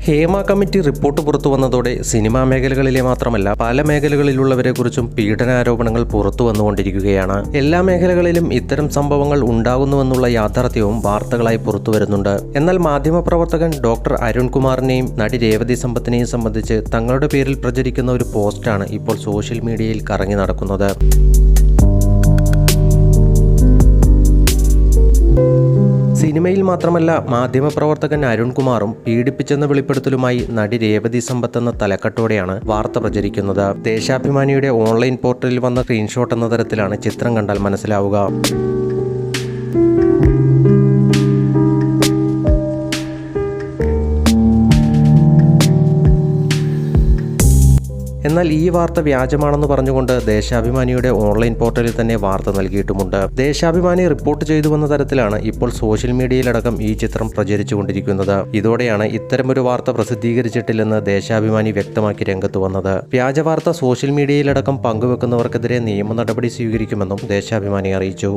Hema committee report പുറത്തു വന്നതോടെ cinema മേഖലകളിലെ മാത്രമല്ല പല മേഖലകളിലുള്ളവരെക്കുറിച്ചും പീഡനാരോപണങ്ങൾ പുറത്തു വന്നുകൊണ്ടിരിക്കുകയാണ്. എല്ലാ മേഖലകളിലും ഇത്തരം സംഭവങ്ങൾ ഉണ്ടാകുന്നുവെന്നുള്ള യാഥാർത്ഥ്യവും വാർത്തകളായി പുറത്തു വരുന്നുണ്ട്. എന്നാൽ മാധ്യമപ്രവർത്തകൻ ഡോക്ടർ അരുൺകുമാറിനെയും നടി രേവതി സമ്പത്തിനെയും സംബന്ധിച്ച് തങ്ങളുടെ പേരിൽ പ്രചരിക്കുന്ന ഒരു പോസ്റ്റാണ് ഇപ്പോൾ സോഷ്യൽ മീഡിയയിൽ കറങ്ങി നടക്കുന്നത്. സിനിമയിൽ മാത്രമല്ല മാധ്യമപ്രവർത്തകൻ അരുൺകുമാറും പീഡിപ്പിച്ചെന്ന വെളിപ്പെടുത്തലുമായി നടി രേവതി സമ്പത്ത് എന്ന തലക്കെട്ടോടെയാണ് വാർത്ത പ്രചരിക്കുന്നത്. ദേശാഭിമാനിയുടെ ഓൺലൈൻ പോർട്ടലിൽ വന്ന സ്ക്രീൻഷോട്ട് എന്ന തരത്തിലാണ് ചിത്രം കണ്ടാൽ മനസ്സിലാവുക. എന്നാൽ ഈ വാർത്ത വ്യാജമാണെന്ന് പറഞ്ഞുകൊണ്ട് ദേശാഭിമാനിയുടെ ഓൺലൈൻ പോർട്ടലിൽ തന്നെ വാർത്ത നൽകിയിട്ടുമുണ്ട്. ദേശാഭിമാനി റിപ്പോർട്ട് ചെയ്തുവെന്ന തരത്തിലാണ് ഇപ്പോൾ സോഷ്യൽ മീഡിയയിലടക്കം ഈ ചിത്രം പ്രചരിച്ചുകൊണ്ടിരിക്കുന്നത്. ഇതോടെയാണ് ഇത്തരമൊരു വാർത്ത പ്രസിദ്ധീകരിച്ചിട്ടില്ലെന്ന് ദേശാഭിമാനി വ്യക്തമാക്കി രംഗത്ത് വന്നത്. വ്യാജ വാർത്ത സോഷ്യൽ മീഡിയയിലടക്കം പങ്കുവെക്കുന്നവർക്കെതിരെ നിയമ നടപടി സ്വീകരിക്കുമെന്നും ദേശാഭിമാനി അറിയിച്ചു.